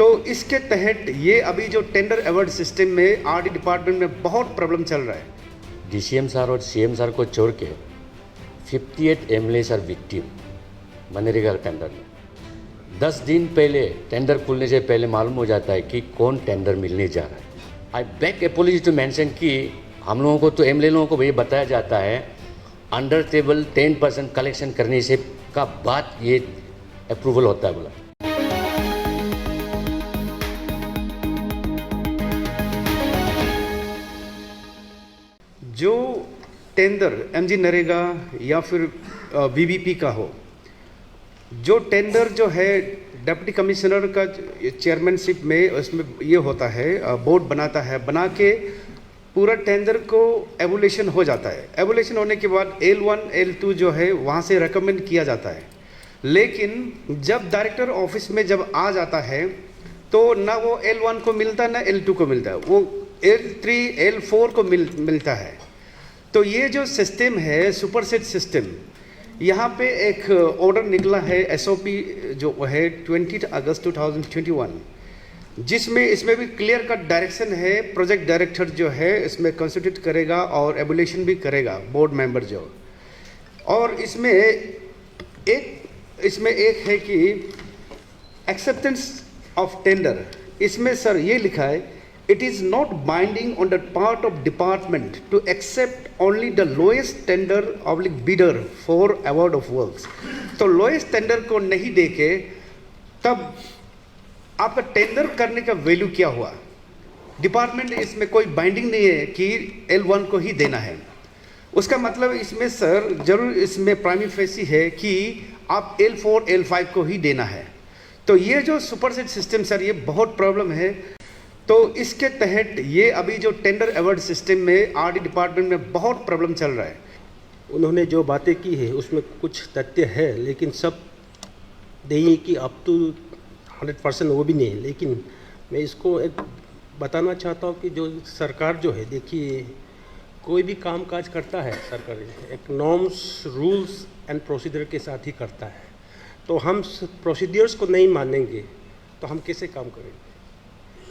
तो इसके तहत ये अभी जो टेंडर अवार्ड सिस्टम में आरडी डिपार्टमेंट में बहुत प्रॉब्लम चल रहा है। डीसीएम सर और सीएम सर को छोड़ के 58 MLAs are victim MNREGA tender में। 10 दिन पहले टेंडर खुलने से पहले मालूम हो जाता है कि कौन टेंडर मिलने जा रहा है। आई बैक एपोलॉजी टू मेंशन कि हम लोगों को तो एमएलए लोगों को ये बताया जाता है अंडर टेबल 10% कलेक्शन करने से का बाद ये अप्रूवल होता है बोला। जो टेंडर एमजी नरेगा या फिर बीबीपी का हो, जो टेंडर जो है डिप्टी कमिश्नर का चेयरमैनशिप में उसमें ये होता है, बोर्ड बनाता है, बना के पूरा टेंडर को एवोल्यूशन हो जाता है। एवोल्यूशन होने के बाद L1 L2 जो है वहाँ से रेकमेंड किया जाता है। लेकिन जब डायरेक्टर ऑफिस में जब आ जाता है तो ना वो L1 को मिलता ना L2 को मिलता है, वो L3 L4 को मिलता है। तो ये जो सिस्टम है सुपरसेट सिस्टम, यहाँ पे एक ऑर्डर निकला है SOP जो है 20 अगस्त 2021, जिसमें इसमें भी क्लियर कट डायरेक्शन है। प्रोजेक्ट डायरेक्टर जो है इसमें कंस्टिट्यूट करेगा और एवोल्यूशन भी करेगा बोर्ड मेंबर जो। और इसमें एक है कि एक्सेप्टेंस ऑफ टेंडर, इसमें सर ये लिखा है it is not binding on the part of department to accept only the lowest tender oblique bidder for award of works। तो lowest tender को नहीं देके तब आपका टेंडर करने का वैल्यू क्या हुआ। डिपार्टमेंट इसमें कोई बाइंडिंग नहीं है कि L1 को ही देना है। उसका मतलब इसमें सर जरूर इसमें प्राइमरी फेसी है कि आप L4 L5 को ही देना है। तो ये जो सुपरसेट सिस्टम सर ये बहुत प्रॉब्लम है। तो इसके तहत ये अभी जो टेंडर अवार्ड सिस्टम में आरडी डिपार्टमेंट में बहुत प्रॉब्लम चल रहा है। उन्होंने जो बातें की है उसमें कुछ तथ्य है, लेकिन सब नहीं कि अब तो 100% वो भी नहीं है। लेकिन मैं इसको एक बताना चाहता हूँ कि जो सरकार जो है, देखिए कोई भी काम काज करता है सरकार एक नॉर्म्स रूल्स एंड प्रोसीजर के साथ ही करता है। तो हम प्रोसीजर्स को नहीं मानेंगे तो हम कैसे काम करेंगे।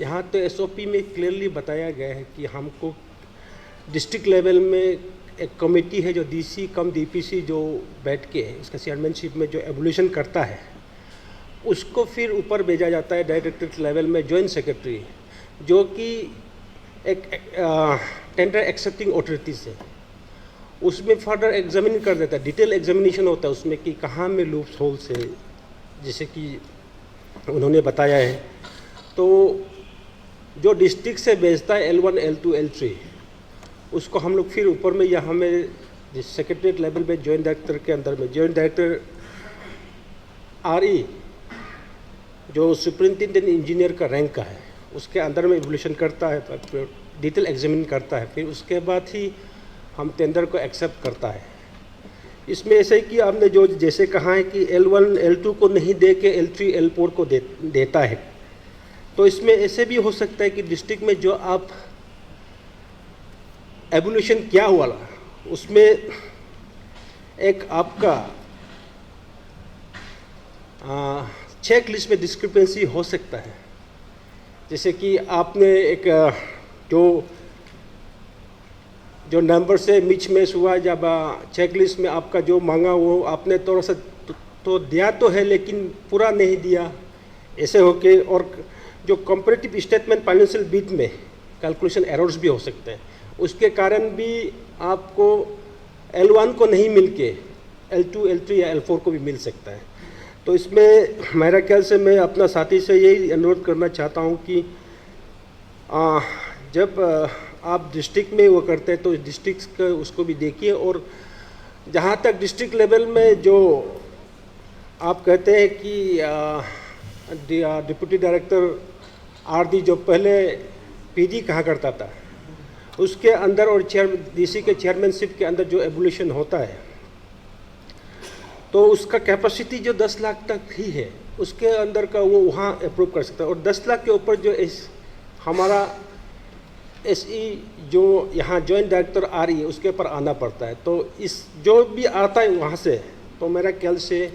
यहाँ तो SOP में क्लियरली बताया गया है कि हमको डिस्ट्रिक्ट लेवल में एक कमेटी है जो DC कम DPC जो बैठ के है उसका चेयरमैनशिप में जो एवोल्यूशन करता है, उसको फिर ऊपर भेजा जाता है डायरेक्टरेट लेवल में जॉइंट सेक्रेटरी, जो कि एक टेंडर एक्सेप्टिंग ऑथोरिटीज है। उसमें फर्दर एग्जामिन कर देता है, डिटेल एग्जामिनेशन होता है उसमें कि कहाँ में लूप्स होल्स है, जैसे कि उन्होंने बताया है। तो जो डिस्ट्रिक्ट से भेजता है L1 L2 L3, उसको हम लोग फिर ऊपर में यहाँ में सेक्रेटरीट लेवल में जॉइंट डायरेक्टर के अंदर में जॉइंट डायरेक्टर RE जो सुपरिंटेंडेंट इंजीनियर का रैंक का है उसके अंदर में एवोल्यूशन करता है, डिटेल एग्जामिन करता है, फिर उसके बाद ही हम टेंडर को एक्सेप्ट करता है। इसमें ऐसे ही कि आपने जो जैसे कहा है कि L1 L2 को नहीं दे के L3 L4 को देता है, तो इसमें ऐसे भी हो सकता है कि डिस्ट्रिक्ट में जो आप एवोल्यूशन क्या हुआ उसमें एक आपका चेक लिस्ट में डिस्क्रिपेंसी हो सकता है। जैसे कि आपने एक जो नंबर से मिच मैच हुआ, जब चेक लिस्ट में आपका जो मांगा वो आपने थोड़ा सा तो दिया तो है लेकिन पूरा नहीं दिया, ऐसे होके। और जो कंपैरेटिव स्टेटमेंट फाइनेंशियल बिट में कैलकुलेशन एरर्स भी हो सकते हैं, उसके कारण भी आपको L1 को नहीं मिल के L2 L3 या L4 को भी मिल सकता है। तो इसमें मेरा ख्याल से मैं अपना साथी से यही अनुरोध करना चाहता हूँ कि जब आप डिस्ट्रिक्ट में वो करते हैं तो डिस्ट्रिक्ट का उसको भी देखिए। और जहाँ तक डिस्ट्रिक्ट लेवल में जो आप कहते हैं कि डिप्टी डायरेक्टर RD जो पहले PD कहा करता था, उसके अंदर और DC के चेयरमैनशिप के अंदर जो एवोल्यूशन होता है तो उसका कैपेसिटी जो 10 लाख तक ही है, उसके अंदर का वो वहाँ अप्रूव कर सकता है। और 10 लाख के ऊपर जो हमारा SE जो यहाँ जॉइंट डायरेक्टर RE है उसके ऊपर आना पड़ता है। तो इस जो भी आता है वहाँ से, तो मेरा ख्याल से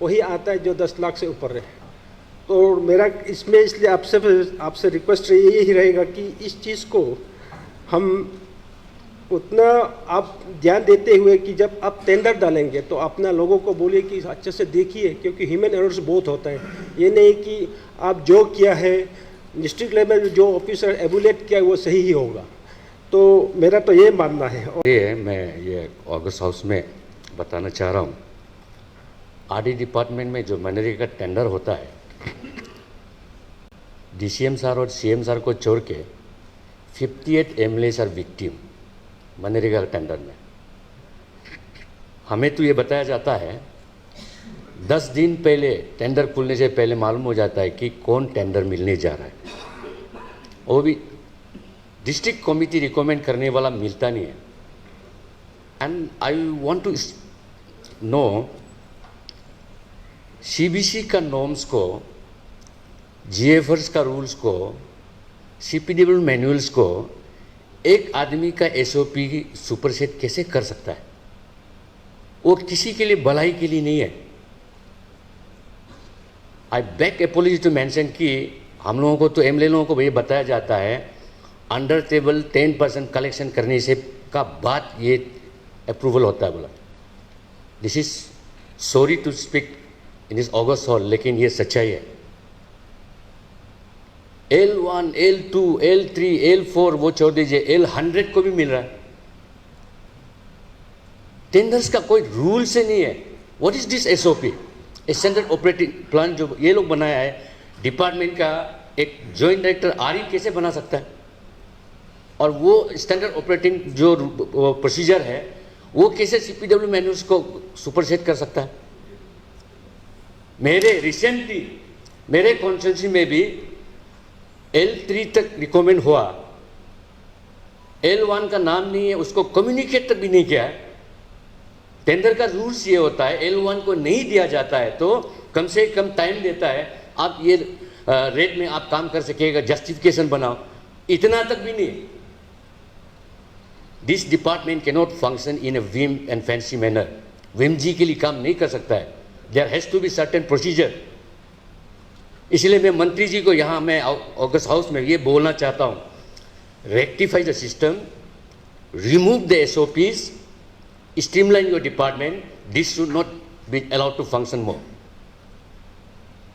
वही आता है जो 10 लाख से ऊपर है। तो मेरा इसमें इसलिए आपसे रिक्वेस्ट यही रहेगा कि इस चीज़ को हम उतना आप ध्यान देते हुए कि जब आप टेंडर डालेंगे तो अपना लोगों को बोलिए कि अच्छे से देखिए, क्योंकि ह्यूमन एरर्स बहुत होता है। ये नहीं कि आप जो किया है डिस्ट्रिक्ट लेवल जो ऑफिसर एवुलेट किया है वो सही ही होगा। तो मेरा तो ये मानना है। और ये मैं ये ऑगस्ट हाउस में बताना चाह रहा हूँ, आरडी डिपार्टमेंट में जो मनरेगा का टेंडर होता है, डीसीएम सर और सीएम सर को छोड़ के 58 MLAs are victim MNREGA tender में। हमें तो ये बताया जाता है 10 दिन पहले टेंडर खुलने से पहले मालूम हो जाता है कि कौन टेंडर मिलने जा रहा है, वो भी डिस्ट्रिक्ट कमिटी रिकमेंड करने वाला मिलता नहीं है। And I want to know CBC का नॉर्म्स को, जीएफआरएस का रूल्स को, सीपीडब्ल्यू मैनुअल्स को एक आदमी का एसओपी सुपरसेट कैसे कर सकता है? वो किसी के लिए भलाई के लिए नहीं है। आई बैक अपॉलजी टू मेंशन कि हम लोगों को तो एमएलए लोगों को ये बताया जाता है अंडर टेबल 10% कलेक्शन करने से का बाद ये अप्रूवल होता है बोला। This is sorry to speak in this august hall, लेकिन ये सच्चाई है। L1, L2, L3, L4 वो छोड़ दीजिए, L100 को भी मिल रहा है। टेंडर्स का कोई रूल से नहीं है। What is this SOP? Standard operating plan जो ये लोग बनाया है डिपार्टमेंट का, एक जॉइंट डायरेक्टर आरई कैसे बना सकता है? और वो स्टैंडर्ड ऑपरेटिंग जो प्रोसीजर है वो कैसे सीपीडब्ल्यू मैनुअल्स को सुपरसेट कर सकता है? रिसेंटली मेरे कॉन्स्टिट्यूंसी में भी L3 तक रिकमेंड हुआ, L1 का नाम नहीं है, उसको कम्युनिकेट तक भी नहीं किया है। टेंडर का रूल्स ये होता है L1 को नहीं दिया जाता है तो कम से कम टाइम देता है, आप ये रेट में आप काम कर सकेगा, जस्टिफिकेशन बनाओ, इतना तक भी नहीं। This department can not function in a whim and fancy manner. Whim जी के लिए काम नहीं कर सकता है। There has to be certain procedure. इसलिए मैं मंत्री जी को यहाँ मैं ऑगस्ट हाउस में ये बोलना चाहता हूँ, rectify the system, remove the SOPs, streamline your department, this should not be allowed to function more.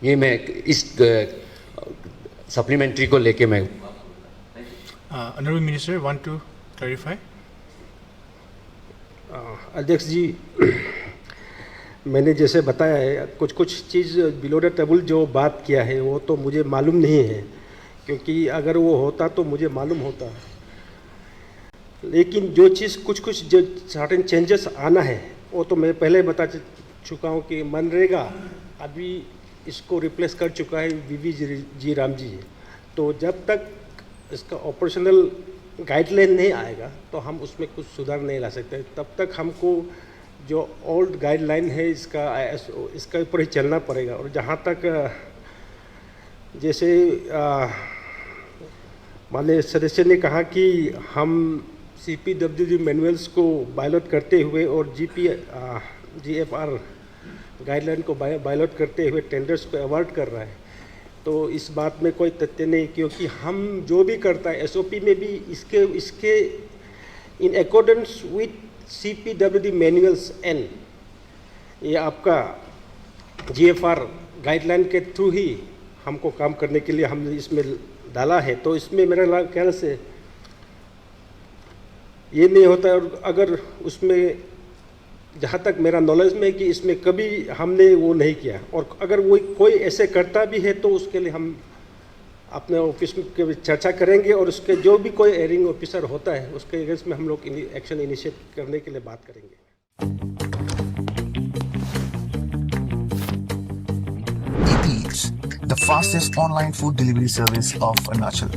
ये मैं इस सप्लीमेंट्री को लेके मैं Honorable Minister, want to clarify? अध्यक्ष जी, मैंने जैसे बताया है कुछ चीज़ बिलो द टेबल जो बात किया है वो तो मुझे मालूम नहीं है, क्योंकि अगर वो होता तो मुझे मालूम होता। लेकिन जो चीज़ कुछ जो सर्टेन चेंजेस आना है वो तो मैं पहले बता चुका हूँ कि मनरेगा अभी इसको रिप्लेस कर चुका है वीवी जी राम जी। तो जब तक इसका ऑपरेशनल गाइडलाइन नहीं आएगा तो हम उसमें कुछ सुधार नहीं ला सकते। तब तक हमको जो ओल्ड गाइडलाइन है इसका ऊपर ही चलना पड़ेगा। और जहाँ तक जैसे माननीय सदस्य ने कहा कि हम CPWD मैनुअल्स को वायलेट करते हुए और GFR गाइडलाइन को वायलेट करते हुए टेंडर्स को अवॉइड कर रहा है, तो इस बात में कोई तथ्य नहीं, क्योंकि हम जो भी करता है SOP में भी इसके in accordance with CPWD manuals and ये आपका GFR गाइडलाइन के थ्रू ही हमको काम करने के लिए हमने इसमें डाला है। तो इसमें मेरा ख्याल से ये नहीं होता है। और अगर उसमें जहाँ तक मेरा नॉलेज में है कि इसमें कभी हमने वो नहीं किया, और अगर वो कोई ऐसे करता भी है तो उसके लिए हम अपने ऑफिस में चर्चा करेंगे और उसके जो भी कोई एयरिंग ऑफिसर होता है उसके अगेंस्ट में हम लोग एक्शन इनिशिएट करने के लिए बात करेंगे। Eats, the fastest online food delivery service of Arunachal.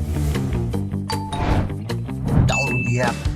Download the app